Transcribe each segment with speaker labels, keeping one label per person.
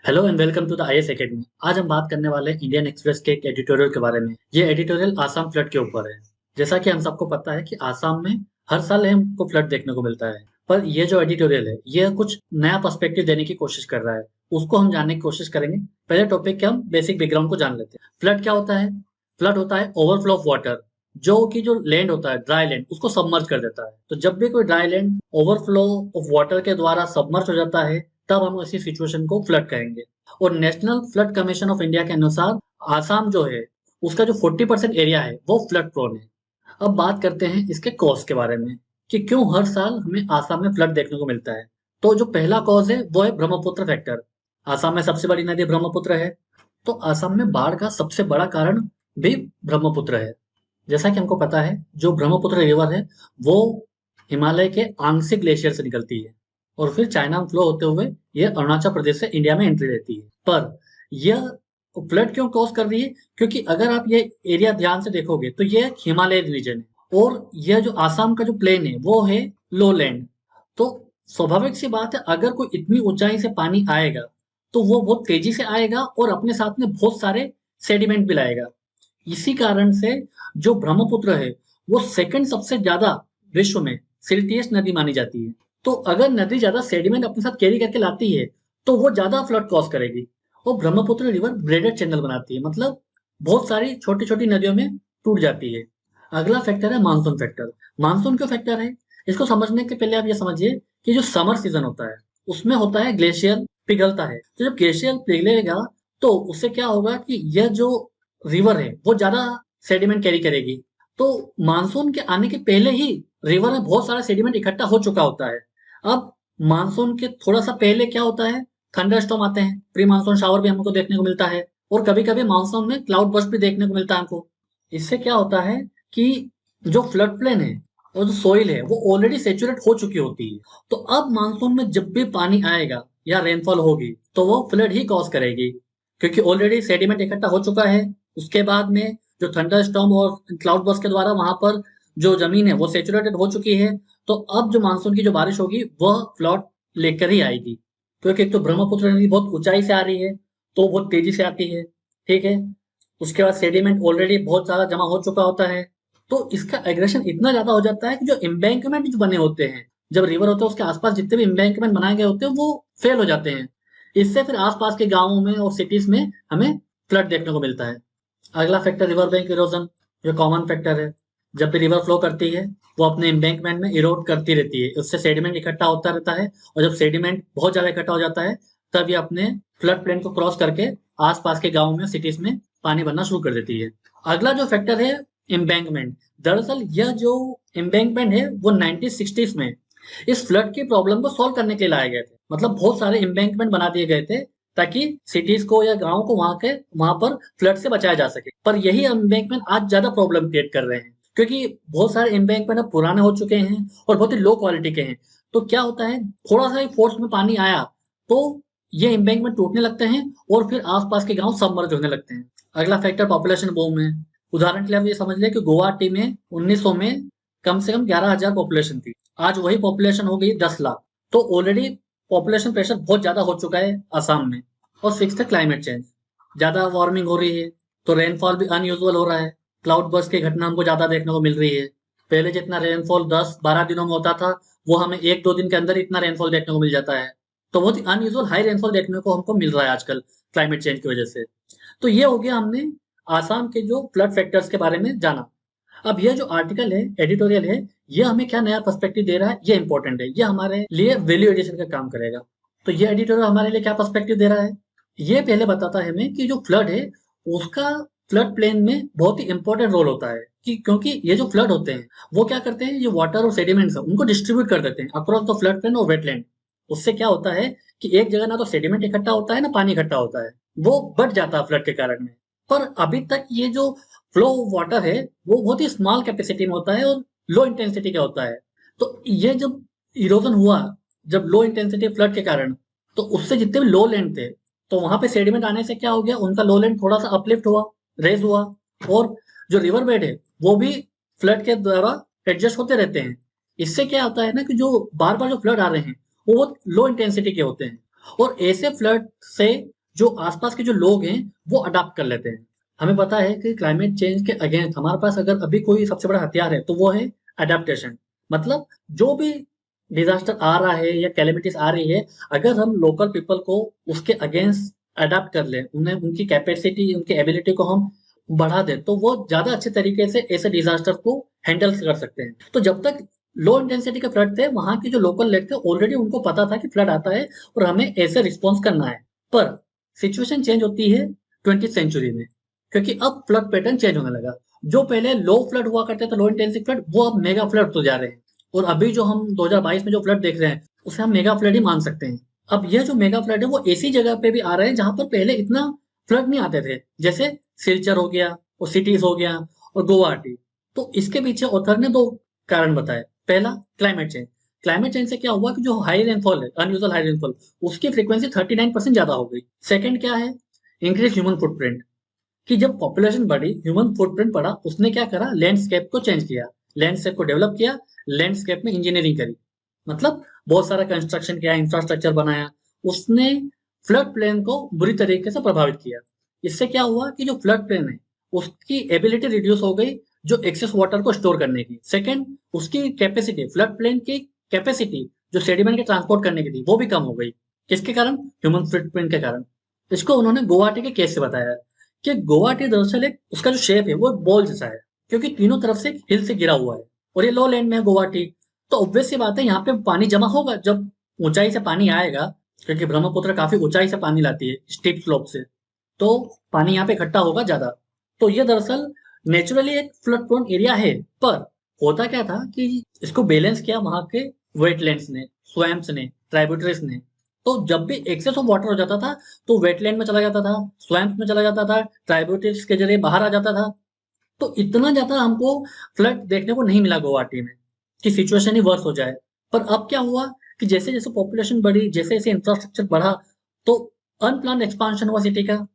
Speaker 1: Hello and welcome to the IAS academy. आज हम बात करने वाले हैं इंडियन एक्सप्रेस के एक एडिटोरियल के बारे में। ये एडिटोरियल आसाम फ्लड के ऊपर है। जैसा कि हम सबको पता है कि आसाम में हर साल हमको फ्लड देखने को मिलता है, पर ये जो एडिटोरियल है ये कुछ नया पर्सपेक्टिव देने की कोशिश कर रहा है। उसको हम जानने की कोशिश करेंगे। पहले टॉपिक के हम बेसिक बैकग्राउंड को जान लेते हैं। फ्लड क्या होता है? फ्लड होता है ओवरफ्लो ऑफ वाटर, जो लैंड होता है, ड्राई लैंड, उसको सबमर्ज कर देता है। तो जब भी कोई dry land overflow of water के द्वारा सबमर्ज हो जाता है, तब हम ऐसी सिचुएशन को फ्लड कहेंगे। और national flood commission of India के अनुसार आसाम जो है उसका जो 40% एरिया है वो फ्लड प्रोन है। अब बात करते हैं इसके कॉज के बारे में कि क्यों हर साल हमें आसाम में फ्लड देखने को मिलता है। तो जो पहला कॉज है वो है ब्रह्मपुत्र फैक्टर। आसाम में सबसे बड़ी नदी ब्रह्मपुत्र है, तो आसाम में बाढ़ का सबसे बड़ा कारण भी ब्रह्मपुत्र है। जैसा कि हमको पता है, जो ब्रह्मपुत्र रिवर है वो हिमालय के आंशिक ग्लेशियर से निकलती है और फिर चाइना में फ्लो होते हुए ये अरुणाचल प्रदेश से इंडिया में एंट्री लेती है। पर यह फ्लड क्यों कॉज कर रही है? क्योंकि अगर आप ये एरिया ध्यान से देखोगे तो ये एक हिमालय रीजन है और यह जो आसाम का जो प्लेन है वो है लो लैंड। तो स्वाभाविक सी बात है, अगर कोई इतनी ऊंचाई से पानी आएगा तो वो बहुत तेजी से आएगा और अपने साथ में बहुत सारे सेडिमेंट भी लाएगा। इसी कारण से जो ब्रह्मपुत्र है वो सेकंड सबसे ज्यादा विश्व में सिल्टियस नदी मानी जाती है। तो अगर नदी ज्यादा सेडिमेंट अपने साथ कैरी करके लाती है तो वो ज्यादा फ्लड कॉज करेगी। और ब्रह्मपुत्र रिवर ब्रेडेड चैनल बनाती है, मतलब बहुत सारी छोटी छोटी नदियों में टूट जाती है। अगला फैक्टर है मानसून फैक्टर। मानसून क्यों फैक्टर है? इसको समझने के पहले आप ये समझिए कि जो समर सीजन होता है उसमें होता है ग्लेशियर पिघलता है। तो जब ग्लेशियर पिघलेगा तो उससे क्या होगा कि यह जो रिवर है वो ज्यादा सेडिमेंट कैरी करेगी। तो मानसून के आने के पहले ही रिवर में बहुत सारा सेडिमेंट इकट्ठा हो चुका होता है। अब मानसून के थोड़ा सा पहले क्या होता है, थंडर स्टॉर्म आते हैं, प्री मानसून शावर भी हमको देखने को मिलता है और कभी कभी मानसून में क्लाउड बर्स्ट भी देखने को मिलता है हमको। इससे क्या होता है कि जो फ्लड प्लेन है और जो सोइल है वो ऑलरेडी सेचुरेट हो चुकी होती है। तो अब मानसून में जब भी पानी आएगा या रेनफॉल होगी तो वो फ्लड ही कॉज करेगी, क्योंकि ऑलरेडी सेडिमेंट इकट्ठा हो चुका है। उसके बाद में जो थंडर स्टॉर्म और क्लाउड बर्स्ट के द्वारा वहां पर जो जमीन है वो सेचुरेटेड हो चुकी है। तो अब जो मानसून की जो बारिश होगी वह फ्लड लेकर ही आएगी, क्योंकि एक तो ब्रह्मपुत्र नदी बहुत ऊंचाई से आ रही है तो बहुत तेजी से आती है। ठीक है। उसके बाद सेडिमेंट ऑलरेडी बहुत ज्यादा जमा हो चुका होता है, तो इसका एग्रेशन इतना ज्यादा हो जाता है कि जो एम्बैंकमेंट जो बने होते हैं, जब रिवर होता है उसके आसपास जितने भी एम्बैंकमेंट बनाए गए होते हैं वो फेल हो जाते हैं। इससे फिर आसपास के गांवों में और सिटीज में हमें फ्लड देखने को मिलता है। अगला फैक्टर रिवर बैंक इरोजन, जो कॉमन फैक्टर है। जब भी रिवर फ्लो करती है वो अपने एम्बैंकमेंट में इरोड करती रहती है, उससे सेडिमेंट इकट्ठा होता रहता है और जब सेडिमेंट बहुत ज्यादा इकट्ठा हो जाता है तब ये अपने फ्लड प्लेन को क्रॉस करके आसपास के गांवों में, सिटीज में पानी भरना शुरू कर देती है। अगला जो फैक्टर है एम्बैंकमेंट। दरअसल यह जो एम्बैंकमेंट है वो 1960s में इस फ्लड की प्रॉब्लम को सॉल्व करने के लिए लाए गए थे। मतलब बहुत सारे एम्बैंकमेंट बना दिए गए थे ताकि सिटीज को या गाँव को वहां पर फ्लड से बचाया जा सके। पर यही एम्बैंकमेंट आज ज्यादा प्रॉब्लम क्रिएट कर रहे हैं, क्योंकि बहुत सारे एम्बैंकमेंट अब पुराने हो चुके हैं और बहुत ही लो क्वालिटी के हैं। तो क्या होता है, थोड़ा सा ही फोर्स में पानी आया तो ये एम्बैंकमेंट टूटने लगते हैं और फिर आसपास के गांव सबमर्ज होने लगते हैं। अगला फैक्टर पॉपुलेशन बूम है। उदाहरण के लिए आप ये समझ लें कि गुवाहाटी में 1900 में कम से कम 11,000 पॉपुलेशन थी। आज वही पॉपुलेशन हो गई 10 लाख। तो ऑलरेडी पॉपुलेशन प्रेशर बहुत ज्यादा हो चुका है आसाम में। और सिक्स है क्लाइमेट चेंज। ज्यादा वार्मिंग हो रही है तो रेनफॉल भी अनयूजुअल हो रहा है। क्लाउड बर्स्ट की घटना हमको ज्यादा देखने को मिल रही है। पहले जितना रेनफॉल 10-12 दिनों में होता था वो हमें 1-2 दिन के अंदर इतना रेनफॉल देखने को मिल जाता है। तो बहुत ही अनयूजुअल हाई रेनफॉल देखने को हमको मिल रहा है आजकल क्लाइमेट चेंज की वजह से। तो ये हो गया, हमने आसाम के जो फ्लड फैक्टर्स के बारे में जाना। अब ये जो आर्टिकल है, एडिटोरियल है, ये हमें क्या नया पर्सपेक्टिव दे रहा है ये इंपॉर्टेंट है। ये हमारे लिए वैल्यू एडिशन का काम करेगा। तो ये एडिटोरियल हमारे लिए क्या पर्सपेक्टिव दे रहा है, ये पहले बताता है हमें कि जो फ्लड है उसका फ्लड प्लेन में बहुत ही इंपॉर्टेंट रोल होता है। कि क्योंकि ये जो फ्लड होते हैं वो क्या करते हैं, ये वाटर और सेडिमेंट्स है उनको डिस्ट्रीब्यूट कर देते हैं अक्रॉस द फ्लड प्लेन और वेटलैंड। उससे क्या होता है कि एक जगह ना तो सेडिमेंट इकट्ठा होता है ना पानी इकट्ठा होता है, वो बढ़ जाता है फ्लड के कारण में। पर अभी तक ये जो फ्लो वाटर है वो बहुत ही स्मॉल कैपेसिटी में होता है और लो इंटेंसिटी का होता है। तो ये जब इरोजन हुआ, जब लो इंटेंसिटी फ्लड के कारण, तो उससे जितने भी लो लैंड थे तो वहां पे सेडिमेंट आने से क्या हो गया, उनका लो लैंड थोड़ा सा अपलिफ्ट हुआ, रेज हुआ। और जो रिवर बेड है वो भी फ्लड के द्वारा एडजस्ट होते रहते हैं। इससे क्या होता है ना कि जो बार बार जो फ्लड आ रहे हैं वो बहुत लो इंटेंसिटी के होते हैं और ऐसे फ्लड से जो आसपास के जो लोग हैं वो अडाप्ट कर लेते हैं। हमें पता है कि क्लाइमेट चेंज के अगेंस्ट हमारे पास अगर अभी कोई सबसे बड़ा हथियार है तो वो है अडेप्टेशन। मतलब जो भी डिजास्टर आ रहा है या कैलेमिटीज आ रही है, अगर हम लोकल पीपल को उसके अगेंस्ट अडेप्ट कर लें, उन्हें उनकी कैपेसिटी उनकी एबिलिटी को हम बढ़ा दें, तो वो ज्यादा अच्छे तरीके से ऐसे डिजास्टर को हैंडल कर सकते हैं। तो जब तक लो इंटेंसिटी के फ्लड थे, वहां के जो लोकल लेक थे ऑलरेडी उनको पता था कि फ्लड आता है और हमें ऐसे रिस्पॉन्स करना है। पर सिचुएशन चेंज होती है 20th सेंचुरी में, क्योंकि अब फ्लड पैटर्न चेंज होने लगा। जो पहले लो फ्लड हुआ करते थे, लो इंटेंसिटी फ्लड, वो अब मेगा फ्लड तो जा रहे हैं। और अभी जो हम 2022 में जो फ्लड देख रहे हैं उसे हम मेगा फ्लड ही मान सकते हैं। अब यह जो मेगा फ्लड है वो ऐसी जगह पे भी आ रहे हैं जहां पर पहले इतना फ्लड नहीं आते थे, जैसे सिलचर हो गया और सिटीज हो गया और गुवाहाटी। तो इसके पीछे ऑथर ने दो कारण बताए। पहला, क्लाइमेट चेंज। क्लाइमेट चेंज से क्या हुआ कि जो हाई रेनफॉल है, अनयूजुअल हाई रेनफॉल, उसकी फ्रीक्वेंसी 39% ज्यादा हो गई। सेकंड क्या है, इंक्रीज ह्यूमन फुटप्रिंट। कि जब पॉपुलेशन बढ़ी, ह्यूमन फुटप्रिंट बढ़ा, उसने क्या करा, लैंडस्केप को चेंज किया, लैंडस्केप को डेवलप किया, लैंडस्केप में इंजीनियरिंग करी। मतलब बहुत सारा कंस्ट्रक्शन किया, इंफ्रास्ट्रक्चर बनाया। उसने फ्लड प्लेन को बुरी तरीके से प्रभावित किया। इससे क्या हुआ कि जो फ्लड प्लेन है उसकी एबिलिटी रिड्यूस हो गई, जो एक्सेस वाटर को स्टोर करने की। सेकंड, उसकी कैपेसिटी, फ्लड प्लेन की कैपेसिटी जो सेडिमेंट के ट्रांसपोर्ट करने की थी वो भी कम हो गई। किसके कारण? ह्यूमन फुटप्रिंट के कारण। इसको उन्होंने गुवाहाटी के केस से बताया कि गुवाहाटी दरअसल एक उसका जो शेप है वो बॉल जैसा है, क्योंकि तीनों तरफ से हिल से घिरा हुआ है और ये लो लैंड में है गुवाहाटी। तो ऑब्वियस सी बात है यहाँ पे पानी जमा होगा जब ऊंचाई से पानी आएगा, क्योंकि ब्रह्मपुत्र काफी ऊंचाई से पानी लाती है, स्टीप स्लोप से। तो पानी यहाँ पे इकट्ठा होगा ज्यादा। तो ये दरअसल नेचुरली एक फ्लड प्रोन एरिया है। पर होता क्या था कि इसको बैलेंस किया वहां के वेटलैंड्स ने, स्वैम्प्स ने, ट्राइब्यूटरीज ने। तो जब भी एक्सेस ऑफ वाटर हो जाता था तो वेटलैंड में चला जाता था, स्वैम्प में चला जाता था, ट्राइब्यूटरीज के जरिए बाहर आ जाता था। तो इतना ज्यादा हमको फ्लड देखने को नहीं मिला गुवाहाटी में कि सिचुएशन ही वर्स हो जाए। पर अब क्या हुआ कि जैसे जैसे पॉपुलेशन बढ़ी, जैसे जैसे इंफ्रास्ट्रक्चर बढ़ा, तो अनप्लान एक्सपांशन हुआ सिटी का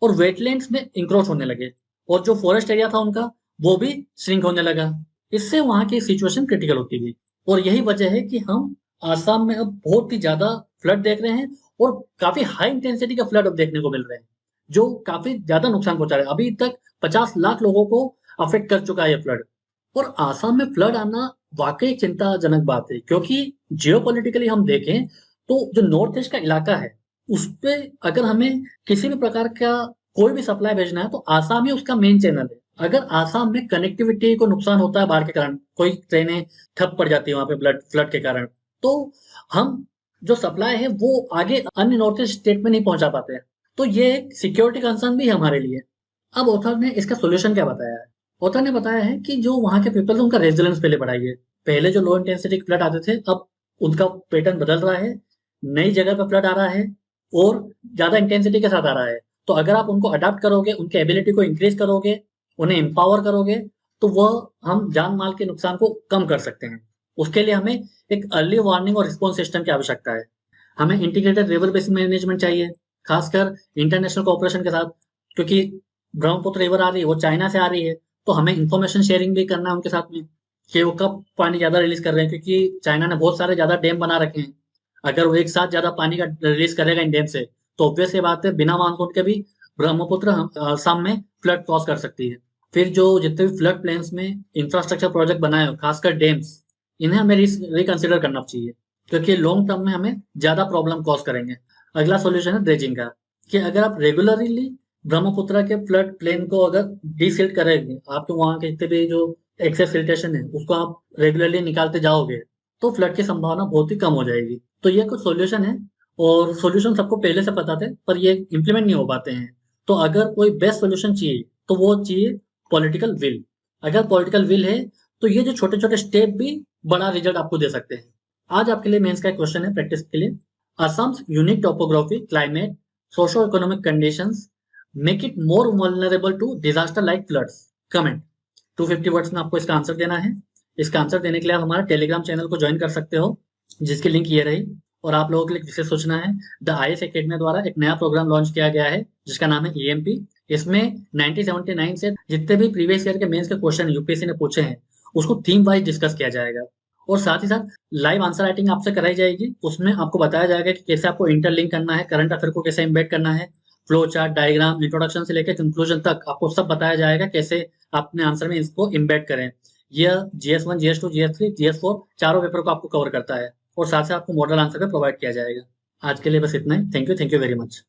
Speaker 1: और वेटलैंड्स में इंक्रोच होने लगे और जो फॉरेस्ट एरिया था उनका वो भी श्रिंक होने लगा। इससे वहां की सिचुएशन क्रिटिकल होती गई। और यही वजह है कि हम आसाम में अब बहुत ही ज्यादा फ्लड देख रहे हैं और काफी हाई इंटेंसिटी का फ्लड अब देखने को मिल रहे हैं, जो काफी ज्यादा नुकसान पहुंचा रहे हैं। अभी तक 50 लाख लोगों को अफेक्ट कर चुका है ये फ्लड। और आसाम में फ्लड आना वाकई चिंताजनक बात है, क्योंकि जियोपॉलिटिकली हम देखें तो जो नॉर्थ ईस्ट का इलाका है उस पे अगर हमें किसी भी प्रकार का कोई भी सप्लाई भेजना है तो आसाम ही उसका मेन चैनल है। अगर आसाम में कनेक्टिविटी को नुकसान होता है बाढ़ के कारण, कोई ट्रेनें ठप पड़ जाती है वहां पे फ्लड के कारण, तो हम जो सप्लाई है वो आगे अन्य नॉर्थ ईस्ट स्टेट में नहीं पहुंचा पाते हैं। तो ये एक सिक्योरिटी कंसर्न भी है हमारे लिए। अब ऑथर ने इसका सोल्यूशन क्या बताया है? ऑथर ने बताया है कि जो वहाँ के पीपल है उनका रेजिलेंस पहले बढ़ाइए। पहले जो लो इंटेंसिटी फ्लड आते थे अब उनका पैटर्न बदल रहा है, नई जगह पर फ्लड आ रहा है और ज्यादा इंटेंसिटी के साथ आ रहा है। तो अगर आप उनको अडाप्ट करोगे, उनके एबिलिटी को इंक्रीज करोगे, उन्हें एम्पावर करोगे, तो वह हम जान माल के नुकसान को कम कर सकते हैं। उसके लिए हमें एक अर्ली वार्निंग और रिस्पॉन्स सिस्टम की आवश्यकता है। हमें इंटीग्रेटेड रिवर बेसिन मैनेजमेंट चाहिए, खासकर इंटरनेशनल कोऑपरेशन के साथ, क्योंकि ब्रह्मपुत्र रिवर आ रही है वो चाइना से आ रही है। तो हमें इंफॉर्मेशन शेयरिंग भी करना है उनके साथ में कि वो कब पानी ज्यादा रिलीज कर रहे हैं, क्योंकि चाइना ने बहुत सारे ज्यादा डैम बना रखे हैं। अगर वो एक साथ ज्यादा पानी का रिलीज करेगा इन डैम से तो ऑब्वियस ये बात है बिना मानसून के भी ब्रह्मपुत्र असम में फ्लड क्रॉस कर सकती है। फिर जो जितने भी फ्लड प्लेन्स में इंफ्रास्ट्रक्चर प्रोजेक्ट बनाए हो, खासकर डैम्स, इन्हें हमें रिकंसिडर करना चाहिए, क्योंकि लॉन्ग टर्म में हमें ज्यादा प्रॉब्लम कॉज करेंगे। अगला सॉल्यूशन है ड्रेजिंग का, कि अगर आप रेगुलरली ब्रह्मपुत्र के फ्लड प्लेन को अगर डीसिल्ट करेंगे, आपके वहां के जितने भी जो एक्सेस सिल्टेशन है उसको आप रेगुलरली निकालते जाओगे, तो फ्लड की संभावना बहुत ही कम हो जाएगी। तो ये कुछ सॉल्यूशन है और सॉल्यूशन सबको पहले से पता थे पर ये इम्प्लीमेंट नहीं हो पाते हैं। तो अगर कोई बेस्ट सॉल्यूशन चाहिए तो वो चाहिए पॉलिटिकल विल। अगर पॉलिटिकल विल है तो ये जो छोटे छोटे स्टेप भी बड़ा रिजल्ट आपको दे सकते हैं। आज आपके लिए मेंस का क्वेश्चन है प्रैक्टिस के लिए। Assam's unique topography, climate, socio economic conditions make it more vulnerable to disaster like floods. Comment 250 words में आपको इसका आंसर देना है। इसका आंसर देने के लिए आप हमारा टेलीग्राम चैनल को ज्वाइन कर सकते हो, जिसकी लिंक ये रही। और आप लोगों के लिए विशेष सूचना है, द आईएएस एकेडमी द्वारा एक नया प्रोग्राम लॉन्च किया गया है जिसका नाम है ईएमपी। इसमें 1979 से जितने भी प्रीवियस ईयर के मेंस के क्वेश्चन यूपीएससी ने पूछे हैं उसको थीम वाइज डिस्कस किया जाएगा। और साथ ही साथ लाइव आंसर राइटिंग आपसे कराई जाएगी। उसमें आपको बताया जाएगा कि कैसे आपको इंटरलिंक करना है, करंट अफेयर को कैसे एम्बेड करना है, फ्लो चार्ट, डायग्राम, इंट्रोडक्शन से लेकर कंक्लूजन तक आपको सब बताया जाएगा, कैसे अपने आंसर में इसको एम्बेड करें। यह GS1, GS2, GS3, GS4 चारों पेपर को आपको कवर करता है और साथ से आपको मॉडल आंसर भी प्रोवाइड किया जाएगा। आज के लिए बस इतना ही। Thank you very much.